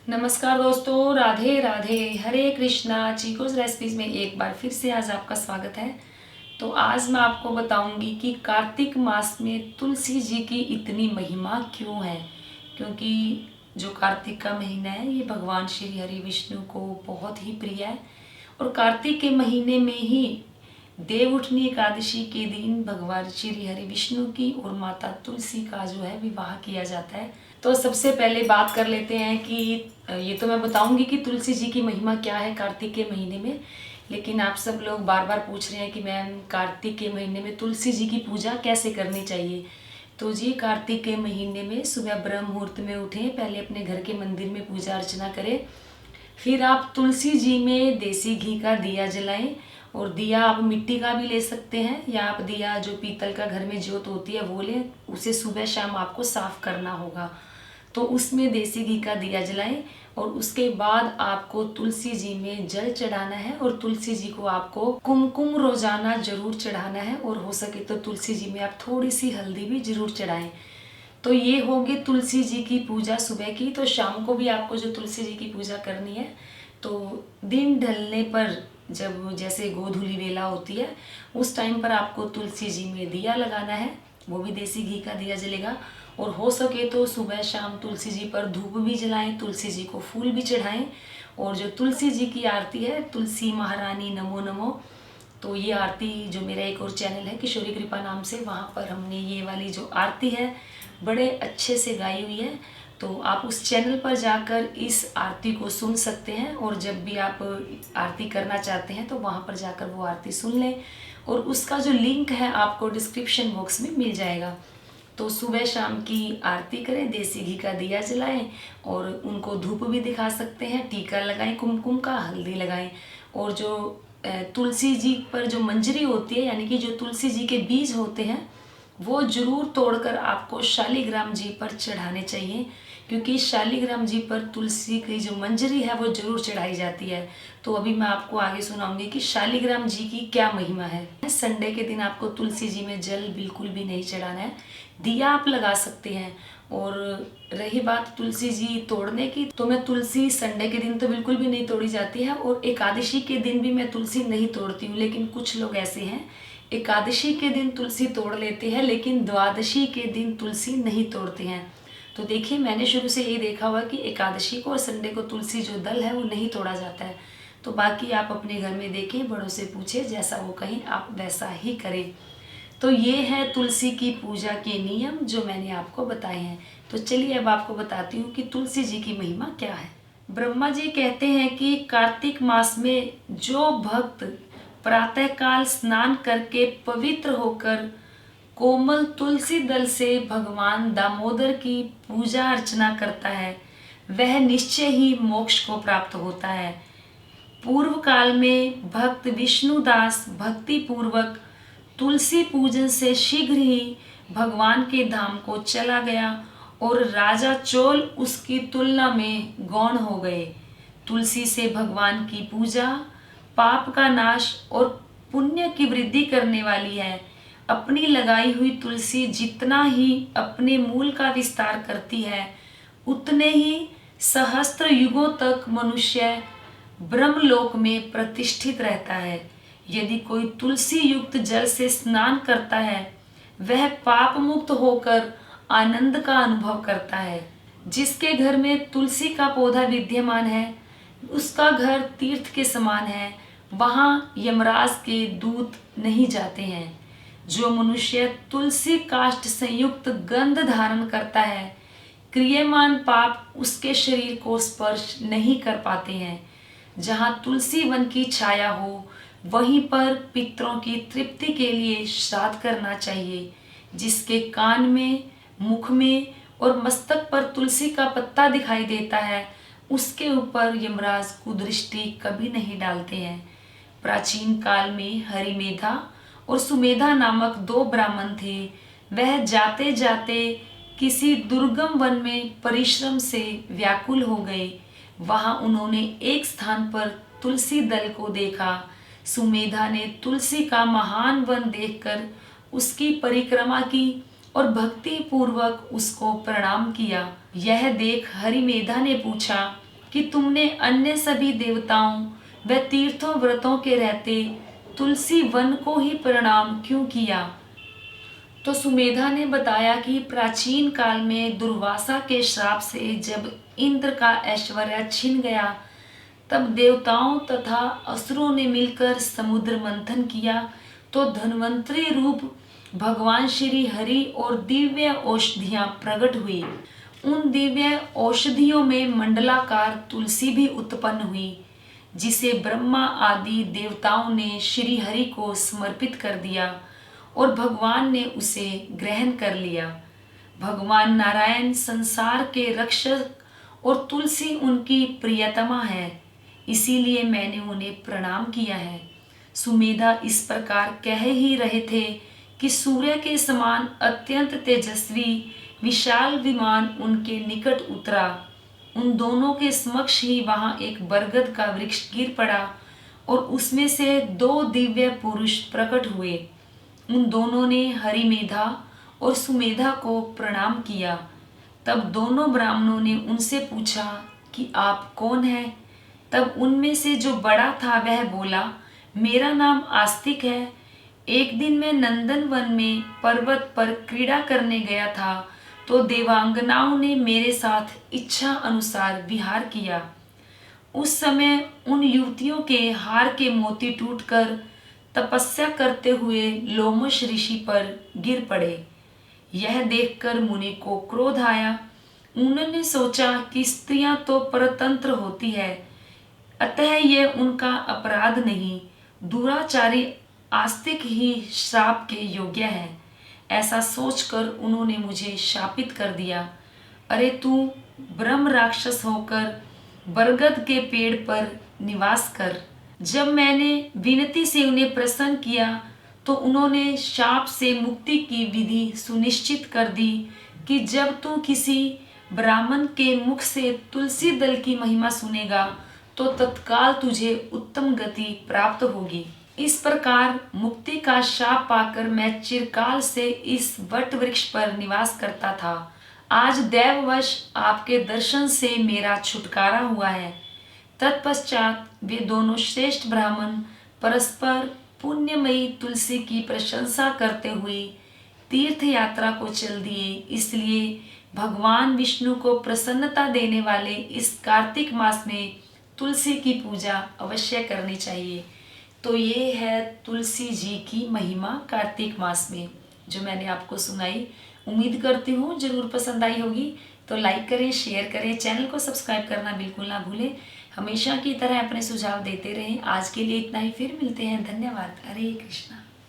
नमस्कार दोस्तों, राधे राधे, हरे कृष्णा। चीकोस रेसिपीज़ में एक बार फिर से आज आपका स्वागत है। तो आज मैं आपको बताऊंगी कि कार्तिक मास में तुलसी जी की इतनी महिमा क्यों है। क्योंकि जो कार्तिक का महीना है ये भगवान श्री हरि विष्णु को बहुत ही प्रिय है। और कार्तिक के महीने में ही देवउठनी एकादशी के दिन भगवान श्री हरि विष्णु की और माता तुलसी का जो है विवाह किया जाता है। तो सबसे पहले बात कर लेते हैं कि ये तो मैं बताऊंगी कि तुलसी जी की महिमा क्या है कार्तिक के महीने में। लेकिन आप सब लोग बार बार पूछ रहे हैं कि मैम कार्तिक के महीने में तुलसी जी की पूजा कैसे करनी चाहिए। तो जी कार्तिक के महीने में सुबह ब्रह्म मुहूर्त में उठें, पहले अपने घर के मंदिर में पूजा अर्चना करें। फिर आप तुलसी जी में देसी घी का दिया जलाएं। और दिया आप मिट्टी का भी ले सकते हैं या आप दिया जो पीतल का घर में ज्योत होती है वो लें। उसे सुबह शाम आपको साफ करना होगा। तो उसमें देसी घी का दिया जलाएं और उसके बाद आपको तुलसी जी में जल चढ़ाना है। और तुलसी जी को आपको कुमकुम रोजाना जरूर चढ़ाना है। और हो सके तो तुलसी जी में आप थोड़ी सी हल्दी भी जरूर चढ़ाएं। तो ये होगी तुलसी जी की पूजा सुबह की। तो शाम को भी आपको जो तुलसी जी की पूजा करनी है तो दिन ढलने पर जब जैसे गोधूली वेला होती है उस टाइम पर आपको तुलसी जी में दिया लगाना है। वो भी देसी घी का दिया जलेगा। और हो सके तो सुबह शाम तुलसी जी पर धूप भी जलाएं, तुलसी जी को फूल भी चढ़ाएं। और जो तुलसी जी की आरती है, तुलसी महारानी नमो नमो, तो ये आरती जो मेरा एक और चैनल है किशोरी कृपा नाम से, वहाँ पर हमने ये वाली जो आरती है बड़े अच्छे से गाई हुई है। तो आप उस चैनल पर जाकर इस आरती को सुन सकते हैं। और जब भी आप आरती करना चाहते हैं तो वहाँ पर जाकर वो आरती सुन लें। और उसका जो लिंक है आपको डिस्क्रिप्शन बॉक्स में मिल जाएगा। तो सुबह शाम की आरती करें, देसी घी का दिया जलाएं और उनको धूप भी दिखा सकते हैं, टीका लगाएं कुमकुम का, हल्दी लगाएं। और जो तुलसी जी पर जो मंजरी होती है यानी कि जो तुलसी जी के बीज होते हैं वो जरूर तोड़कर आपको शालिग्राम जी पर चढ़ाने चाहिए। क्योंकि शालिग्राम जी पर तुलसी की जो मंजरी है वो जरूर चढ़ाई जाती है। तो अभी मैं आपको आगे सुनाऊंगी कि शालिग्राम जी की क्या महिमा है। संडे के दिन आपको तुलसी जी में जल बिल्कुल भी नहीं चढ़ाना है, दिया आप लगा सकते हैं। और रही बात तुलसी जी तोड़ने की, तो मैं तुलसी संडे के दिन तो बिल्कुल भी नहीं तोड़ी जाती है और एकादशी के दिन भी मैं तुलसी नहीं तोड़ती हूँ। लेकिन कुछ लोग ऐसे हैं एकादशी के दिन तुलसी तोड़ लेते हैं लेकिन द्वादशी के दिन तुलसी नहीं तोड़ते हैं। तो देखिए मैंने शुरू से यही देखा हुआ कि एकादशी को और संडे को तुलसी जो दल है वो नहीं तोड़ा जाता है। तो बाकी आप अपने घर में देखें, बड़ों से पूछे, जैसा वो कहें आप वैसा ही करें। तो ये है तुलसी की पूजा के नियम जो मैंने आपको बताए हैं। तो चलिए अब आपको बताती हूँ कि तुलसी जी की महिमा क्या है। ब्रह्मा जी कहते हैं कि कार्तिक मास में जो भक्त प्रातःकाल स्नान करके पवित्र होकर कोमल तुलसी दल से भगवान दामोदर की पूजा अर्चना करता है वह निश्चय ही मोक्ष को प्राप्त होता है। पूर्व काल में भक्त विष्णुदास भक्ति पूर्वक तुलसी पूजन से शीघ्र ही भगवान के धाम को चला गया और राजा चोल उसकी तुलना में गौण हो गए। तुलसी से भगवान की पूजा पाप का नाश और पुण्य की वृद्धि करने वाली है। अपनी लगाई हुई तुलसी जितना ही अपने मूल का विस्तार करती है उतने ही सहस्त्र युगों तक मनुष्य ब्रह्मलोक में प्रतिष्ठित रहता है। यदि कोई तुलसी युक्त जल से स्नान करता है वह पाप मुक्त होकर आनंद का अनुभव करता है। जिसके घर में तुलसी का पौधा विद्यमान है उसका घर तीर्थ के समान है, वहाँ यमराज के दूत नहीं जाते हैं। जो मनुष्य तुलसी काष्ठ संयुक्त गंध धारण करता है क्रियमान पाप उसके शरीर को स्पर्श नहीं कर पाते हैं। जहाँ तुलसी वन की छाया हो वहीं पर पितरों की तृप्ति के लिए श्राद्ध करना चाहिए। जिसके कान में, मुख में और मस्तक पर तुलसी का पत्ता दिखाई देता है उसके ऊपर यमराज कुदृष्टि कभी नहीं डालते हैं। प्राचीन काल में हरिमेधा और सुमेधा नामक दो ब्राह्मण थे। वह जाते जाते किसी दुर्गम वन में परिश्रम से व्याकुल हो गए। वहां उन्होंने एक स्थान पर तुलसी दल को देखा। सुमेधा ने तुलसी का महान वन देखकर उसकी परिक्रमा की और भक्ति पूर्वक उसको प्रणाम किया। यह देख हरिमेधा ने पूछा, कि तुमने अन्य सभी देवताओं व तीर्थों व्रतों के रहते तुलसी वन को ही प्रणाम क्यों किया। तो सुमेधा ने बताया कि प्राचीन काल में दुर्वासा के श्राप से जब इंद्र का ऐश्वर्य छिन गया, तब देवताओं तथा असुरों ने मिलकर समुद्र मंथन किया, तो धन्वंतरी रूप भगवान श्री हरि और दिव्य औषधियां प्रकट हुई। उन दिव्य औषधियों में मंडलाकार तुलसी भी उत्पन्न हुई, जिसे ब्रह्मा आदि देवताओं ने श्री हरि को समर्पित कर दिया और भगवान ने उसे ग्रहण कर लिया। भगवान नारायण संसार के रक्षक और तुलसी उनकी प्रियतमा है, इसीलिए मैंने उन्हें प्रणाम किया है। सुमेधा इस प्रकार कह ही रहे थे कि सूर्य के समान अत्यंत तेजस्वी विशाल विमान उनके निकट उतरा। उन दोनों के समक्ष ही वहां एक बरगद का वृक्ष गिर पड़ा और उसमें से 2 दिव्य पुरुष प्रकट हुए। उन दोनों ने हरिमेधा और सुमेधा को प्रणाम किया। तब दोनों ब्राह्मणों ने उनसे पूछा कि आप कौन हैं। तब उनमें से जो बड़ा था वह बोला, मेरा नाम आस्तिक है। एक दिन मैं नंदन वन में पर्वत पर क्रीड़ा करने गया था, तो देवांगनाओं ने मेरे साथ इच्छा अनुसार विहार किया। उस समय उन युवतियों के हार के मोती टूटकर तपस्या करते हुए लोमश ऋषि पर गिर पड़े। यह देखकर मुनि को क्रोध आया। उन्होंने सोचा कि स्त्रियां तो परतंत्र होती है, अतः यह उनका अपराध नहीं, दुराचारी आस्तिक ही श्राप के योग्य है। ऐसा सोचकर उन्होंने मुझे शापित कर दिया। अरे तू ब्रह्म राक्षस होकर बरगद के पेड़ पर निवास कर। जब मैंने विनती से उन्हें प्रसन्न किया, तो उन्होंने शाप से मुक्ति की विधि सुनिश्चित कर दी कि जब तू किसी ब्राह्मण के मुख से तुलसी दल की महिमा सुनेगा, तो तत्काल तुझे उत्तम गति प्राप्त होगी। इस प्रकार मुक्ति का शाप पाकर मैं चिरकाल से इस वट वृक्ष पर निवास करता था। आज दैववश आपके दर्शन से मेरा छुटकारा हुआ है। तत्पश्चात वे दोनों श्रेष्ठ ब्राह्मण परस्पर पुण्यमयी तुलसी की प्रशंसा करते हुए तीर्थ यात्रा को चल दिए। इसलिए भगवान विष्णु को प्रसन्नता देने वाले इस कार्तिक मास में तुलसी की पूजा अवश्य करनी चाहिए। तो ये है तुलसी जी की महिमा कार्तिक मास में, जो मैंने आपको सुनाई। उम्मीद करती हूँ जरूर पसंद आई होगी। तो लाइक करें, शेयर करें, चैनल को सब्सक्राइब करना बिल्कुल ना भूलें। हमेशा की तरह अपने सुझाव देते रहें। आज के लिए इतना ही, फिर मिलते हैं। धन्यवाद। हरे कृष्णा।